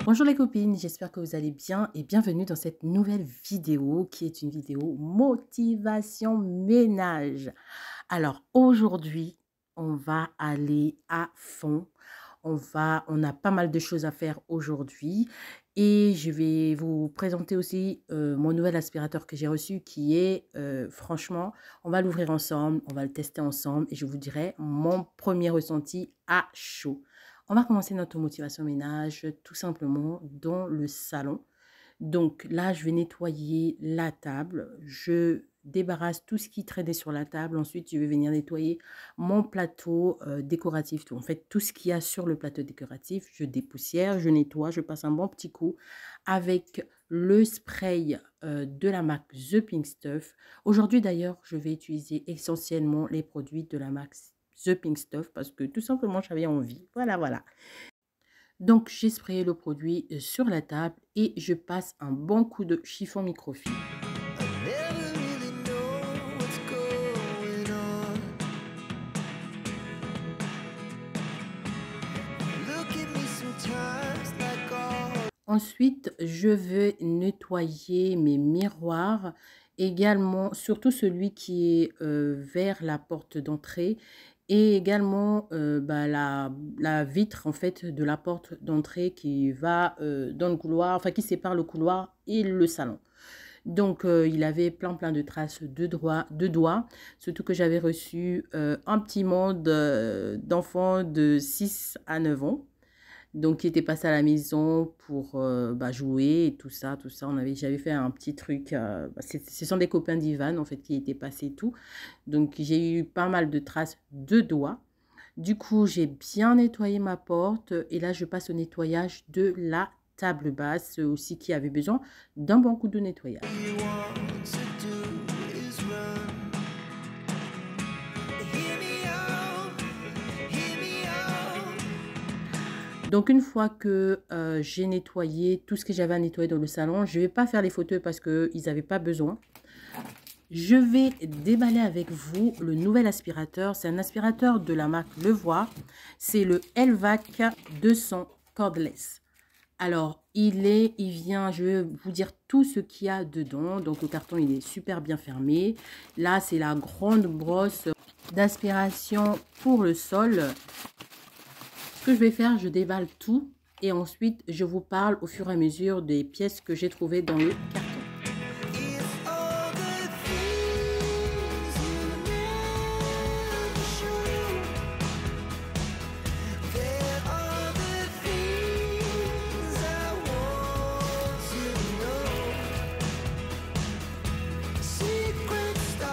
Bonjour les copines, j'espère que vous allez bien et bienvenue dans cette nouvelle vidéo qui est une vidéo motivation ménage. Alors aujourd'hui, on va aller à fond. On a pas mal de choses à faire aujourd'hui et je vais vous présenter aussi mon nouvel aspirateur que j'ai reçu qui est franchement, on va l'ouvrir ensemble, on va le tester ensemble et je vous dirai mon premier ressenti à chaud. On va commencer notre motivation ménage tout simplement dans le salon. Donc là, je vais nettoyer la table. Je débarrasse tout ce qui traînait sur la table. Ensuite, je vais venir nettoyer mon plateau décoratif. En fait, tout ce qu'il y a sur le plateau décoratif, je dépoussière, je nettoie, je passe un bon petit coup avec le spray de la marque The Pink Stuff. Aujourd'hui, d'ailleurs, je vais utiliser essentiellement les produits de la marque The Pink Stuff parce que tout simplement, j'avais envie. Voilà, voilà. Donc, j'ai sprayé le produit sur la table et je passe un bon coup de chiffon microfibre. Ensuite, je vais nettoyer mes miroirs, également, surtout celui qui est vers la porte d'entrée et également la vitre en fait de la porte d'entrée qui va dans le couloir, enfin qui sépare le couloir et le salon. Donc, il avait plein de traces de doigts, surtout que j'avais reçu un petit monde d'enfants de 6 à 9 ans. Donc, qui était passé à la maison pour jouer et tout ça, tout ça. J'avais fait un petit truc. Ce sont des copains d'Ivan, en fait, qui étaient passés et tout. Donc, j'ai eu pas mal de traces de doigts. Du coup, j'ai bien nettoyé ma porte. Et là, je passe au nettoyage de la table basse aussi, qui avait besoin d'un bon coup de nettoyage. Donc, une fois que j'ai nettoyé tout ce que j'avais à nettoyer dans le salon, je ne vais pas faire les fauteuils parce qu'ils n'avaient pas besoin. Je vais déballer avec vous le nouvel aspirateur. C'est un aspirateur de la marque Levoix. C'est le Elvac 200 cordless. Alors, il vient, je vais vous dire tout ce qu'il y a dedans. Donc, le carton, il est super bien fermé. Là, c'est la grande brosse d'aspiration pour le sol. Ce que je vais faire, je déballe tout et ensuite je vous parle au fur et à mesure des pièces que j'ai trouvées dans le carton.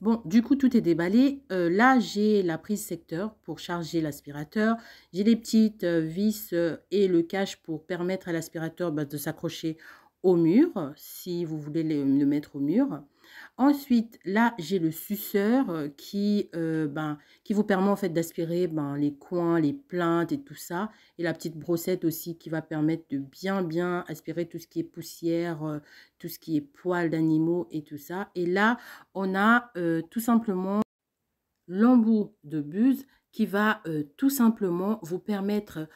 Bon, du coup, tout est déballé. Là, j'ai la prise secteur pour charger l'aspirateur. J'ai les petites vis et le cache pour permettre à l'aspirateur de s'accrocher au mur, si vous voulez le mettre au mur. Ensuite, là, j'ai le suceur qui vous permet en fait d'aspirer les coins, les plaintes et tout ça. Et la petite brossette aussi qui va permettre de bien aspirer tout ce qui est poussière, tout ce qui est poils d'animaux et tout ça. Et là, on a tout simplement l'embout de buse qui va tout simplement vous permettre,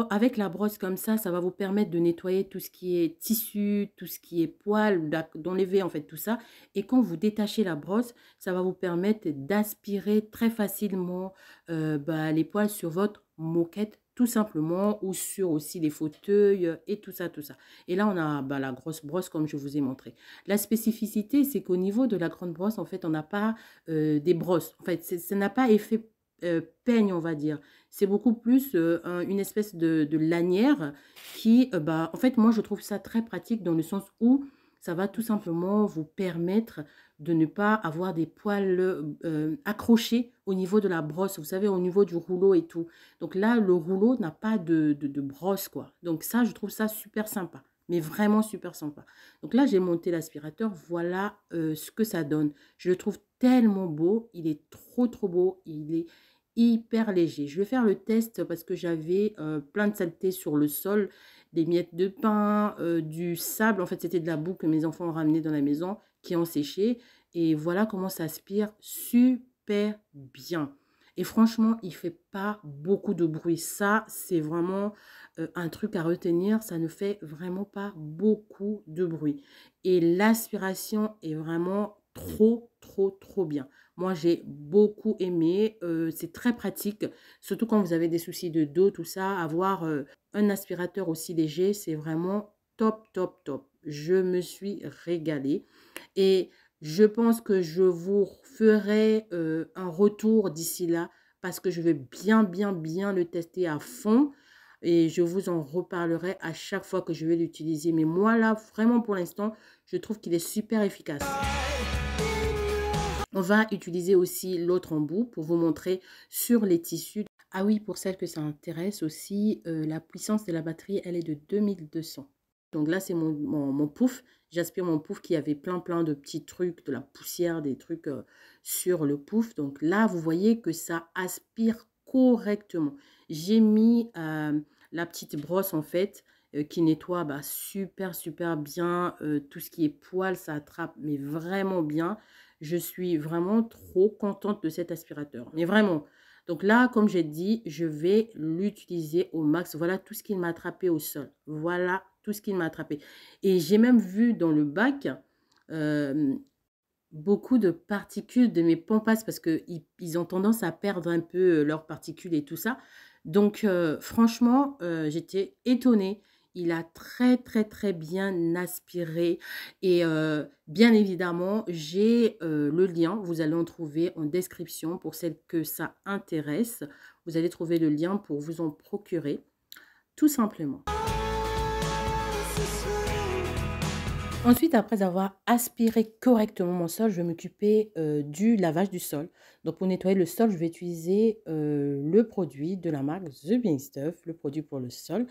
avec la brosse comme ça va vous permettre de nettoyer tout ce qui est tissu, tout ce qui est poils, d'enlever en fait tout ça. Et quand vous détachez la brosse, ça va vous permettre d'aspirer très facilement les poils sur votre moquette tout simplement, ou sur aussi les fauteuils et tout ça, tout ça. Et là, on a la grosse brosse comme je vous ai montré. La spécificité, c'est qu'au niveau de la grande brosse, en fait, on n'a pas des brosses. En fait, ça n'a pas effet peigne, on va dire. C'est beaucoup plus une espèce de lanière qui, en fait, moi, je trouve ça très pratique dans le sens où ça va tout simplement vous permettre de ne pas avoir des poils accrochés au niveau de la brosse, vous savez, au niveau du rouleau et tout. Donc là, le rouleau n'a pas de brosse, quoi. Donc ça, je trouve ça super sympa, mais vraiment super sympa. Donc là, j'ai monté l'aspirateur, voilà ce que ça donne. Je le trouve tellement beau, il est trop beau, il est hyper léger. Je vais faire le test parce que j'avais plein de saletés sur le sol, des miettes de pain, du sable. En fait, c'était de la boue que mes enfants ont ramené dans la maison, qui ont séché. Et voilà comment ça aspire super bien. Et franchement, il fait pas beaucoup de bruit. Ça, c'est vraiment un truc à retenir. Ça ne fait vraiment pas beaucoup de bruit. Et l'aspiration est vraiment trop, trop, trop bien. Moi, j'ai beaucoup aimé. C'est très pratique, surtout quand vous avez des soucis de dos, tout ça. Avoir un aspirateur aussi léger, c'est vraiment top, top, top. Je me suis régalée. Et je pense que je vous ferai un retour d'ici là parce que je vais bien, bien, bien le tester à fond. Et je vous en reparlerai à chaque fois que je vais l'utiliser. Mais moi, là, vraiment, pour l'instant, je trouve qu'il est super efficace. On va utiliser aussi l'autre embout pour vous montrer sur les tissus. Ah oui, pour celles que ça intéresse aussi, la puissance de la batterie, elle est de 2200. Donc là, c'est mon pouf. J'aspire mon pouf qui avait plein de petits trucs, de la poussière, des trucs sur le pouf. Donc là, vous voyez que ça aspire correctement. J'ai mis la petite brosse en fait qui nettoie super, super bien. Tout ce qui est poils, ça attrape, mais vraiment bien. Je suis vraiment trop contente de cet aspirateur. Mais vraiment. Donc là, comme j'ai dit, je vais l'utiliser au max. Voilà tout ce qu'il m'a attrapé au sol. Voilà tout ce qu'il m'a attrapé. Et j'ai même vu dans le bac beaucoup de particules de mes pompasses parce qu'ils ont tendance à perdre un peu leurs particules et tout ça. Donc, franchement, j'étais étonnée. Il a très, très, très bien aspiré. Et bien évidemment, j'ai le lien. Vous allez en trouver en description pour celles que ça intéresse. Vous allez trouver le lien pour vous en procurer, tout simplement. Ensuite, après avoir aspiré correctement mon sol, je vais m'occuper du lavage du sol. Donc, pour nettoyer le sol, je vais utiliser le produit de la marque The Pink Stuff, le produit pour le sol.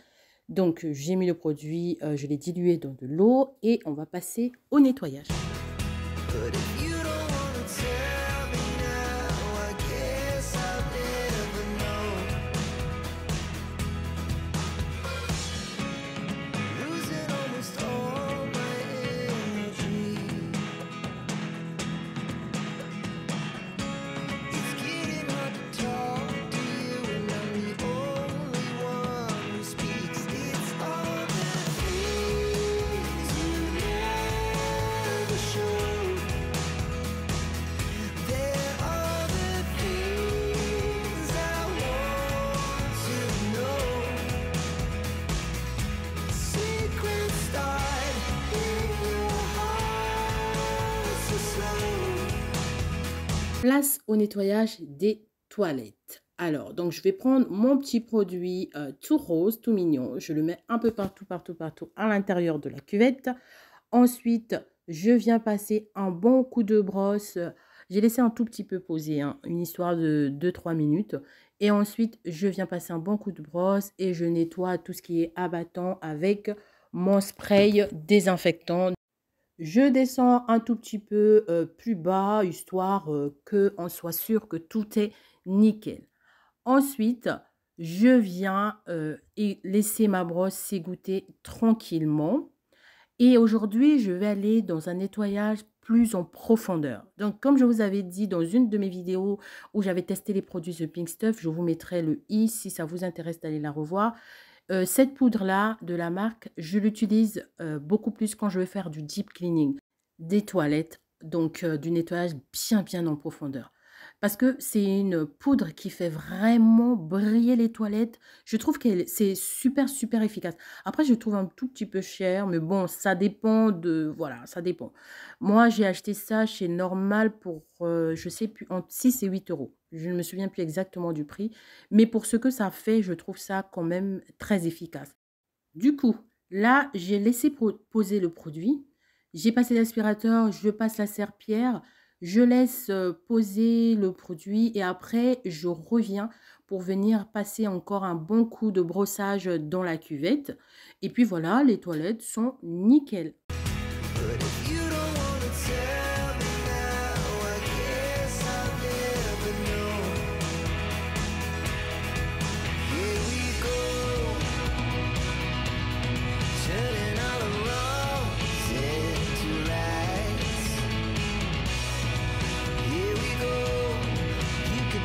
Donc, j'ai mis le produit, je l'ai dilué dans de l'eau et on va passer au nettoyage. Place au nettoyage des toilettes. Alors, donc je vais prendre mon petit produit tout rose, tout mignon. Je le mets un peu partout à l'intérieur de la cuvette. Ensuite, je viens passer un bon coup de brosse. J'ai laissé un tout petit peu poser, une histoire de 2-3 minutes. Et ensuite, je viens passer un bon coup de brosse et je nettoie tout ce qui est abattant avec mon spray désinfectant. Je descends un tout petit peu plus bas, histoire qu'on soit sûr que tout est nickel. Ensuite, je viens laisser ma brosse s'égoutter tranquillement. Et aujourd'hui, je vais aller dans un nettoyage plus en profondeur. Donc, comme je vous avais dit dans une de mes vidéos où j'avais testé les produits The Pink Stuff, je vous mettrai le i si ça vous intéresse d'aller la revoir. Cette poudre-là de la marque, je l'utilise beaucoup plus quand je vais faire du deep cleaning des toilettes, donc du nettoyage bien en profondeur. Parce que c'est une poudre qui fait vraiment briller les toilettes. Je trouve que c'est super efficace. Après, je trouve un tout petit peu cher, mais bon, ça dépend de... Voilà, ça dépend. Moi, j'ai acheté ça chez Normal pour, je sais plus, entre 6 et 8 euros. Je ne me souviens plus exactement du prix. Mais pour ce que ça fait, je trouve ça quand même très efficace. Du coup, là, j'ai laissé poser le produit. J'ai passé l'aspirateur, je passe la serpillière. Je laisse poser le produit et après, je reviens pour venir passer encore un bon coup de brossage dans la cuvette. Et puis voilà, les toilettes sont nickel.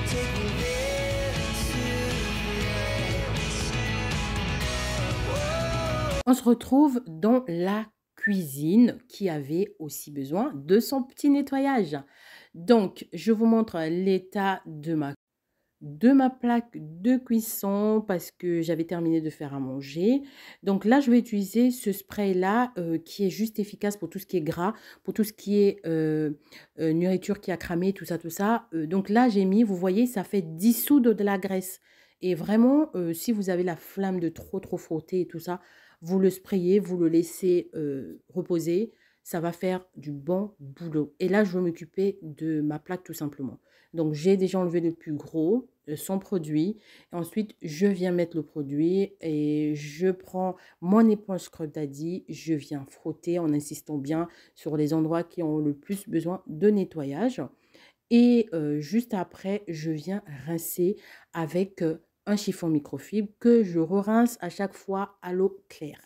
Take me there. On se retrouve dans la cuisine qui avait aussi besoin de son petit nettoyage. Donc, je vous montre l'état de ma plaque de cuisson parce que j'avais terminé de faire à manger. Donc là, je vais utiliser ce spray-là qui est juste efficace pour tout ce qui est gras, pour tout ce qui est nourriture qui a cramé, tout ça, tout ça. Donc là, j'ai mis, vous voyez, ça fait dissoudre de la graisse. Et vraiment, si vous avez la flamme de trop frotter et tout ça, vous le sprayez, vous le laissez reposer. Ça va faire du bon boulot. Et là, je vais m'occuper de ma plaque tout simplement. Donc, j'ai déjà enlevé le plus gros, son produit. Et ensuite, je viens mettre le produit et je prends mon éponge Scrub Daddy. Je viens frotter en insistant bien sur les endroits qui ont le plus besoin de nettoyage. Et juste après, je viens rincer avec un chiffon microfibre que je re-rince à chaque fois à l'eau claire.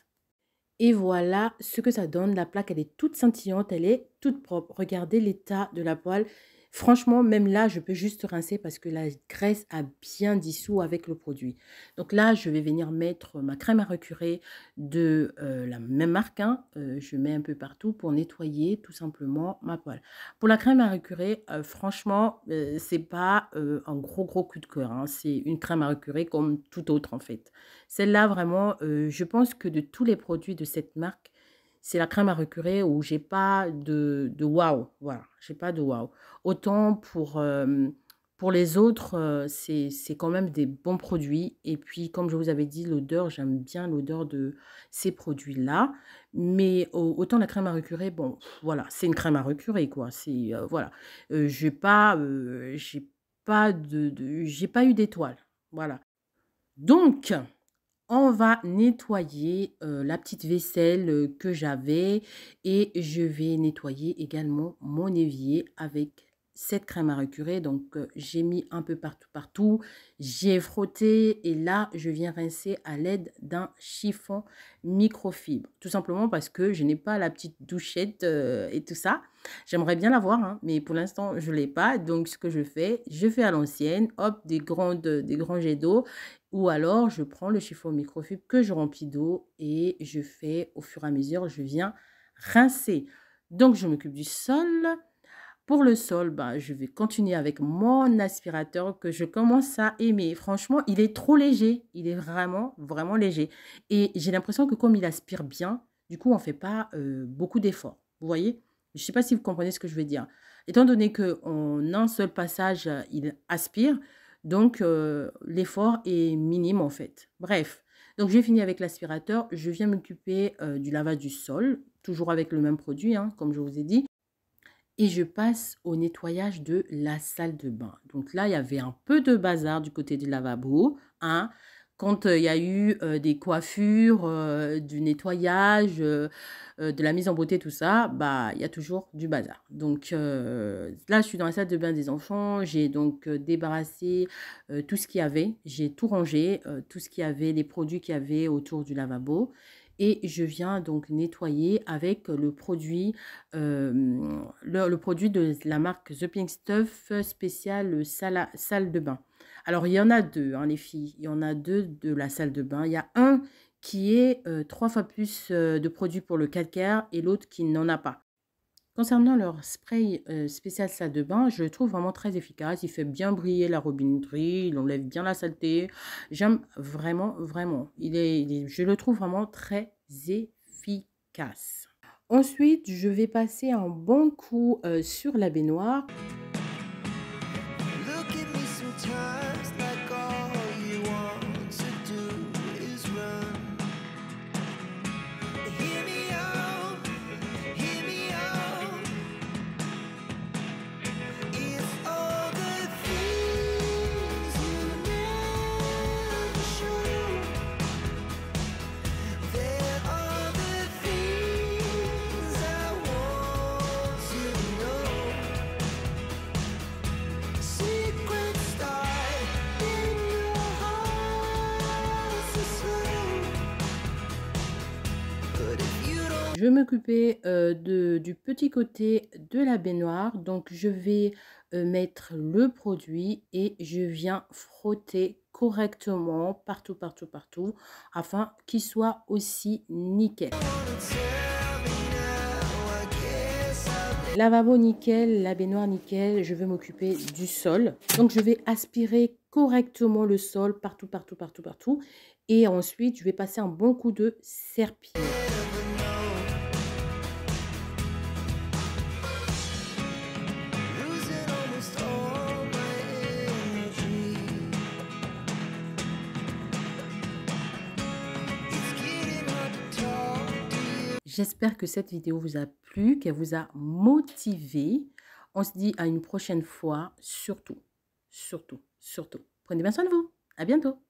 Et voilà ce que ça donne. La plaque, elle est toute scintillante, elle est toute propre. Regardez l'état de la poêle. Franchement, même là, je peux juste rincer parce que la graisse a bien dissous avec le produit. Donc là, je vais venir mettre ma crème à recurer de la même marque, hein. Je mets un peu partout pour nettoyer tout simplement ma poêle. Pour la crème à recurer, franchement, c'est pas un gros coup de cœur, hein. C'est une crème à recurer comme toute autre en fait. Celle-là, vraiment, je pense que de tous les produits de cette marque, c'est la crème à recurer où j'ai pas de waouh. Voilà, j'ai pas de waouh. Autant pour les autres, c'est quand même des bons produits. Et puis, comme je vous avais dit, l'odeur, j'aime bien l'odeur de ces produits-là. Mais autant la crème à recurer, bon, voilà, c'est une crème à recurer, quoi. C'est, voilà. J'ai pas eu d'étoile. Voilà. Donc, on va nettoyer la petite vaisselle que j'avais et je vais nettoyer également mon évier avec cette crème à recurer. Donc, j'ai mis un peu partout, j'ai frotté et là, je viens rincer à l'aide d'un chiffon microfibre. Tout simplement parce que je n'ai pas la petite douchette et tout ça. J'aimerais bien l'avoir, hein, mais pour l'instant, je ne l'ai pas. Donc, ce que je fais à l'ancienne, hop, des grands jets d'eau. Ou alors, je prends le chiffon microfibre que je remplis d'eau et je fais au fur et à mesure, je viens rincer. Donc, je m'occupe du sol. Pour le sol, bah, je vais continuer avec mon aspirateur que je commence à aimer. Franchement, il est trop léger. Il est vraiment léger. Et j'ai l'impression que comme il aspire bien, du coup, on ne fait pas beaucoup d'efforts. Vous voyez? Je ne sais pas si vous comprenez ce que je veux dire. Étant donné qu'en un seul passage, il aspire, donc l'effort est minime en fait. Bref, donc j'ai fini avec l'aspirateur. Je viens m'occuper du lavage du sol, toujours avec le même produit, hein, comme je vous ai dit. Et je passe au nettoyage de la salle de bain. Donc là, il y avait un peu de bazar du côté du lavabo, hein. Quand il y a eu des coiffures, du nettoyage, de la mise en beauté, tout ça, bah, il y a toujours du bazar. Donc là, je suis dans la salle de bain des enfants. J'ai donc débarrassé tout ce qu'il y avait. J'ai tout rangé, tout ce qu'il y avait, les produits qu'il y avait autour du lavabo. Et je viens donc nettoyer avec le produit de la marque The Pink Stuff spécial salle de bain. Alors, il y en a deux, hein, les filles. Il y en a deux de la salle de bain. Il y a un qui est 3 fois plus de produits pour le calcaire et l'autre qui n'en a pas. Concernant leur spray spécial salle de bain, je le trouve vraiment très efficace. Il fait bien briller la robinetterie, il enlève bien la saleté. J'aime vraiment. Je le trouve vraiment très efficace. Ensuite, je vais passer un bon coup sur la baignoire. Je vais m'occuper du petit côté de la baignoire. Donc, je vais mettre le produit et je viens frotter correctement partout, partout, partout afin qu'il soit aussi nickel. Lavabo nickel, la baignoire nickel, je vais m'occuper du sol. Donc, je vais aspirer correctement le sol partout, partout, partout, partout. Et ensuite, je vais passer un bon coup de serpillière. J'espère que cette vidéo vous a plu, qu'elle vous a motivé. On se dit à une prochaine fois, surtout, surtout, surtout. Prenez bien soin de vous. À bientôt.